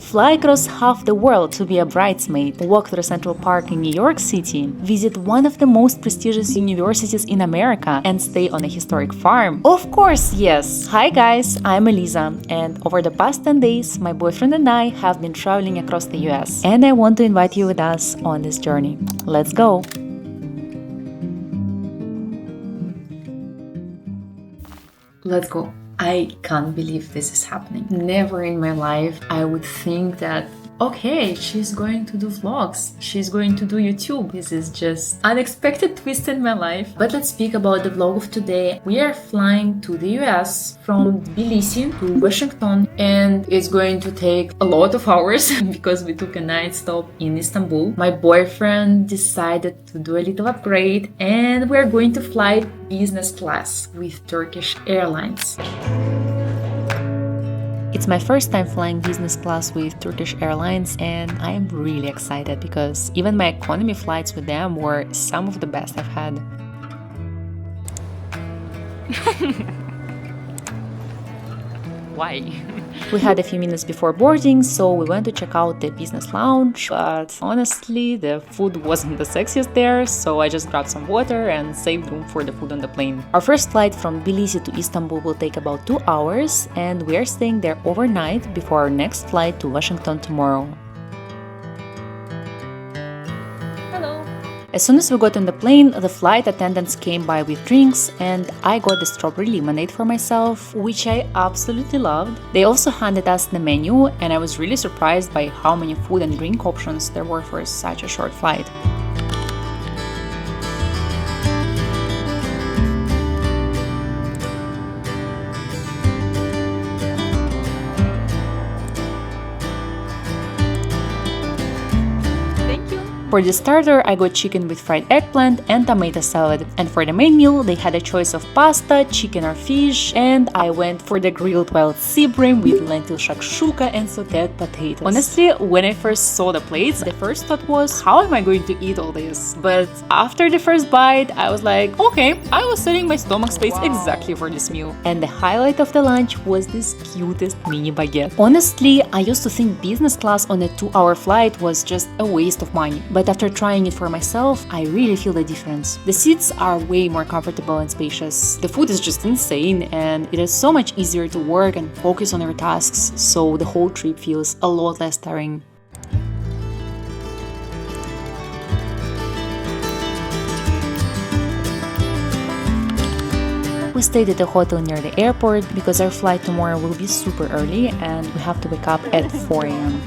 Fly across half the world to be a bridesmaid, walk through Central Park in New York City, visit one of the most prestigious universities in America, and stay on a historic farm. Of course, yes! Hi guys, I'm Eliza, and over the past 10 days, my boyfriend and I have been traveling across the US, and I want to invite you with us on this journey. Let's go! Let's go. I can't believe this is happening. Never in my life I would think that, okay, she's going to do vlogs, she's going to do YouTube. This is just unexpected twist in my life. But let's speak about the vlog of today. We are flying to the US from Tbilisi to Washington, and it's going to take a lot of hours because we took a night stop in Istanbul. My boyfriend decided to do a little upgrade, and we're going to fly business class with Turkish Airlines. It's my first time flying business class with Turkish Airlines, and I am really excited because even my economy flights with them were some of the best I've had. Why? We had a few minutes before boarding, so we went to check out the business lounge, but honestly, the food wasn't the sexiest there, so I just grabbed some water and saved room for the food on the plane. Our first flight from Tbilisi to Istanbul will take about 2 hours, and we are staying there overnight before our next flight to Washington tomorrow. As soon as we got on the plane, the flight attendants came by with drinks, and I got the strawberry lemonade for myself, which I absolutely loved. They also handed us the menu, and I was really surprised by how many food and drink options there were for such a short flight. For the starter, I got chicken with fried eggplant and tomato salad, and for the main meal, they had a choice of pasta, chicken or fish, and I went for the grilled wild sea bream with lentil shakshuka and sauteed potatoes. Honestly, when I first saw the plates, the first thought was, how am I going to eat all this? But after the first bite, I was like, okay, I was setting my stomach space exactly for this meal. And the highlight of the lunch was this cutest mini baguette. Honestly, I used to think business class on a 2-hour flight was just a waste of money. But after trying it for myself, I really feel the difference. The seats are way more comfortable and spacious. The food is just insane, and it is so much easier to work and focus on your tasks, so the whole trip feels a lot less tiring. We stayed at a hotel near the airport because our flight tomorrow will be super early and we have to wake up at 4 a.m.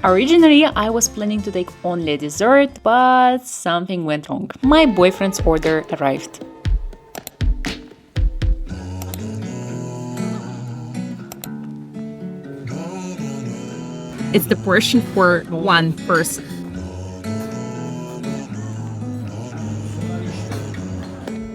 Originally, I was planning to take only a dessert, but something went wrong. My boyfriend's order arrived. It's the portion for one person.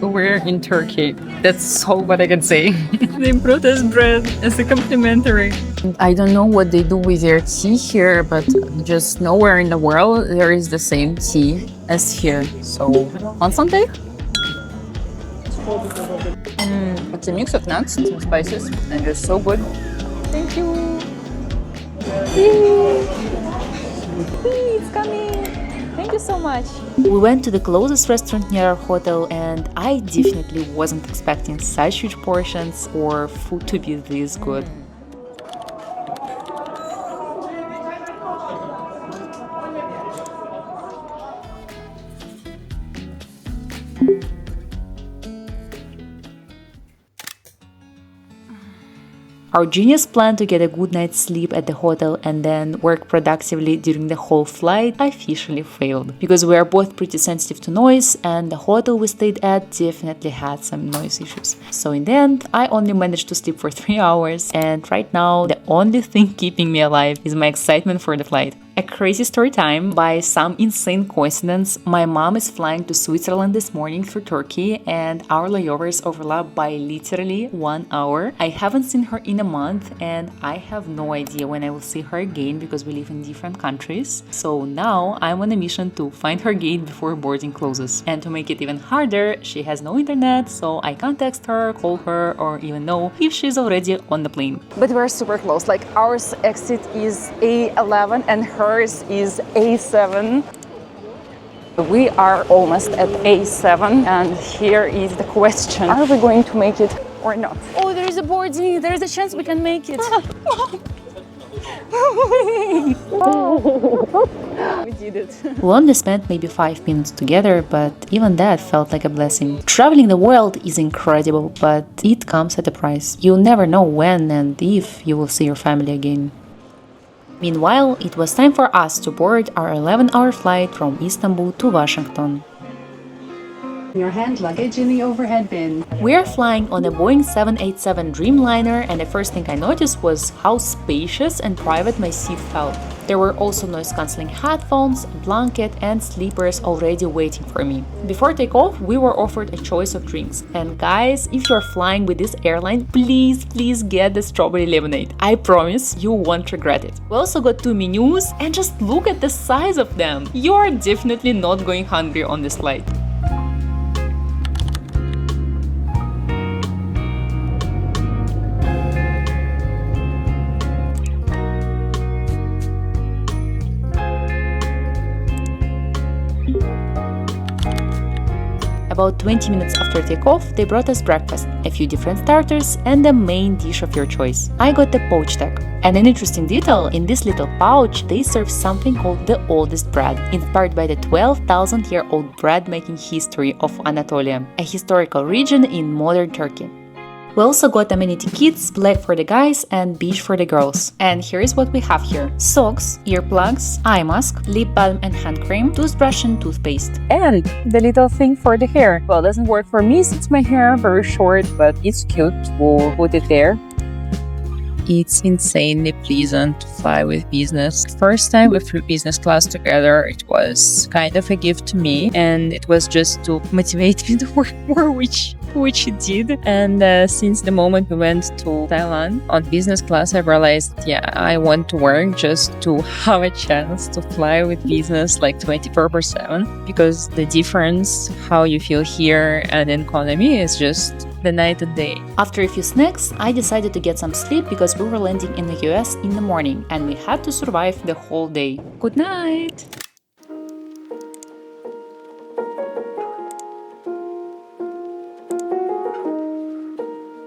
We're in Turkey. That's all what I can say. They brought us bread as a complimentary. I don't know what they do with their tea here, but just nowhere in the world there is the same tea as here. So, want something? It's a mix of nuts and spices, and just so good. Thank you. It's coming. Thank you so much. We went to the closest restaurant near our hotel, and I definitely wasn't expecting such huge portions or food to be this good. Our genius plan to get a good night's sleep at the hotel and then work productively during the whole flight officially failed, because we are both pretty sensitive to noise, and the hotel we stayed at definitely had some noise issues. So in the end, I only managed to sleep for 3 hours, and right now the only thing keeping me alive is my excitement for the flight. A crazy story time. By some insane coincidence, my mom is flying to Switzerland this morning through Turkey and our layovers overlap by literally 1 hour. I haven't seen her in a month and I have no idea when I will see her again because we live in different countries. So now I'm on a mission to find her gate before boarding closes. And to make it even harder, she has no internet, so I can't text her, call her, or even know if she's already on the plane. But we're super close. Like ours exit is A11 and hers is A7. We are almost at A7 and here is the question. Are we going to make it or not? Oh, there is a boarding. There is a chance we can make it. We did it. We only spent maybe 5 minutes together, but even that felt like a blessing. Traveling the world is incredible, but it comes at a price. You never know when and if you will see your family again. Meanwhile, it was time for us to board our 11-hour flight from Istanbul to Washington. Your hand luggage in the overhead bin. We are flying on a Boeing 787 Dreamliner, and the first thing I noticed was how spacious and private my seat felt. There were also noise-cancelling headphones, a blanket, and sleepers already waiting for me. Before takeoff, we were offered a choice of drinks. And guys, if you're flying with this airline, please get the strawberry lemonade. I promise you won't regret it. We also got 2 menus, and just look at the size of them. You are definitely not going hungry on this flight. About 20 minutes after takeoff, they brought us breakfast, a few different starters, and the main dish of your choice. I got the poached egg. And an interesting detail, in this little pouch, they serve something called the oldest bread, inspired by the 12,000-year-old bread-making history of Anatolia, a historical region in modern Turkey. We also got amenity kits, black for the guys and beige for the girls. And here is what we have here. Socks, earplugs, eye mask, lip balm and hand cream, toothbrush and toothpaste. And the little thing for the hair. Well, it doesn't work for me since my hair is very short, but it's cute. We'll put it there. It's insanely pleasant to fly with business. First time we flew business class together, it was kind of a gift to me, and it was just to motivate me to work more, which it did. And since the moment we went to Thailand on business class, I realized, I want to work just to have a chance to fly with business like 24/7, because the difference how you feel here and in economy is just the night and day. After a few snacks, I decided to get some sleep because we were landing in the US in the morning and we had to survive the whole day. Good night!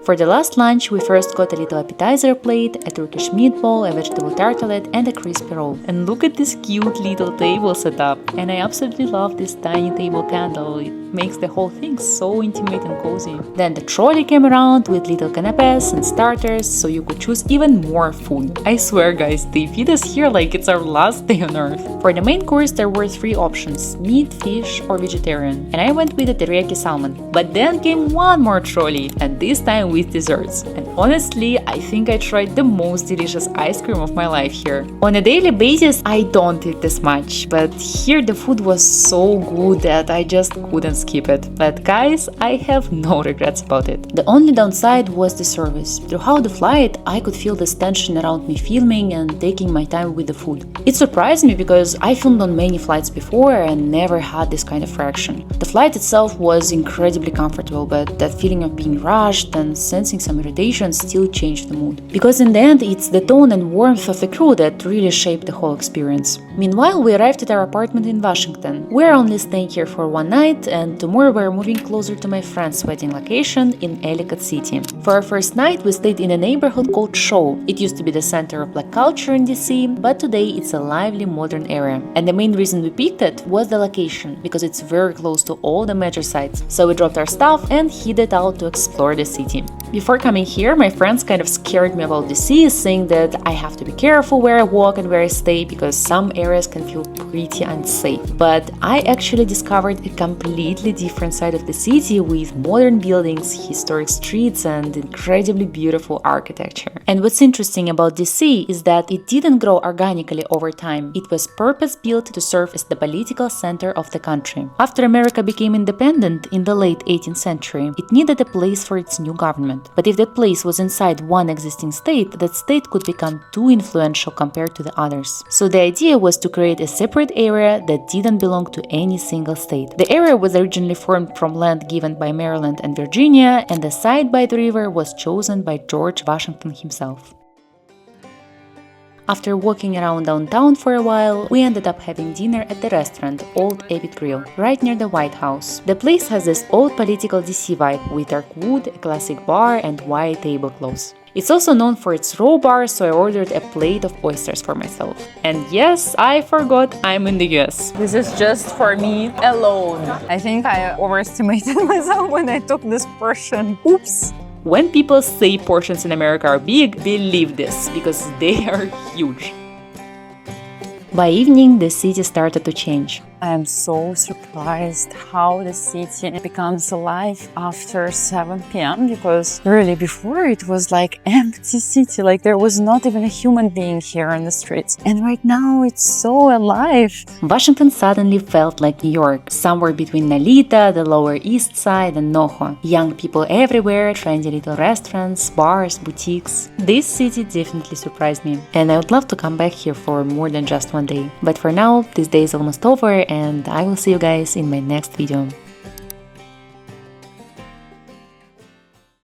For the last lunch, we first got a little appetizer plate, a Turkish meatball, a vegetable tartlet, and a crispy roll. And look at this cute little table setup. And I absolutely love this tiny table candle. It makes the whole thing so intimate and cozy. Then the trolley came around with little canapes and starters, so you could choose even more food. I swear guys, they feed us here like it's our last day on earth. For the main course, there were 3 options: meat, fish, or vegetarian. And I went with the teriyaki salmon. But then came one more trolley, and this time with desserts. And honestly, I think I tried the most delicious ice cream of my life here. On a daily basis, I don't eat this much, but here the food was so good that I just couldn't skip it. But guys, I have no regrets about it. The only downside was the service. Throughout the flight, I could feel this tension around me filming and taking my time with the food. It surprised me because I filmed on many flights before and never had this kind of reaction. The flight itself was incredibly comfortable, but that feeling of being rushed and sensing some irritation still changed the mood. Because in the end, it's the tone and warmth of the crew that really shaped the whole experience. Meanwhile, we arrived at our apartment in Washington. We're only staying here for one night, and tomorrow we're moving closer to my friend's wedding location in Ellicott City. For our first night, we stayed in a neighborhood called Shaw. It used to be the center of black culture in DC, but today it's a lively modern area. And the main reason we picked it was the location, because it's very close to all the major sites. So we dropped our stuff and headed out to explore the city. Before coming here, my friends kind of scared me about the sea, saying that I have to be careful where I walk and where I stay because some areas can feel pretty unsafe. But I actually discovered a completely different side of the city with modern buildings, historic streets, and incredibly beautiful architecture. And what's interesting about this sea is that it didn't grow organically over time. It was purpose-built to serve as the political center of the country. After America became independent in the late 18th century, it needed a place for its new government. But if that place was inside one existing state, that state could become too influential compared to the others. So the idea was to create a separate area that didn't belong to any single state. The area was originally formed from land given by Maryland and Virginia, and the site by the river was chosen by George Washington himself. After walking around downtown for a while, we ended up having dinner at the restaurant Old Abbot Grill, right near the White House. The place has this old political DC vibe with dark wood, a classic bar, and white tablecloths. It's also known for its raw bar, so I ordered a plate of oysters for myself. And yes, I forgot I'm in the US. This is just for me alone. I think I overestimated myself when I took this portion. Oops! When people say portions in America are big, believe this, because they are huge. By evening, the city started to change. I am so surprised how the city becomes alive after 7 p.m. because really before it was like empty city, like there was not even a human being here on the streets. And right now it's so alive. Washington suddenly felt like New York, somewhere between Nolita, the Lower East Side, and NoHo. Young people everywhere, trendy little restaurants, bars, boutiques. This city definitely surprised me, and I would love to come back here for more than just one day. But for now, this day is almost over, and I will see you guys in my next video.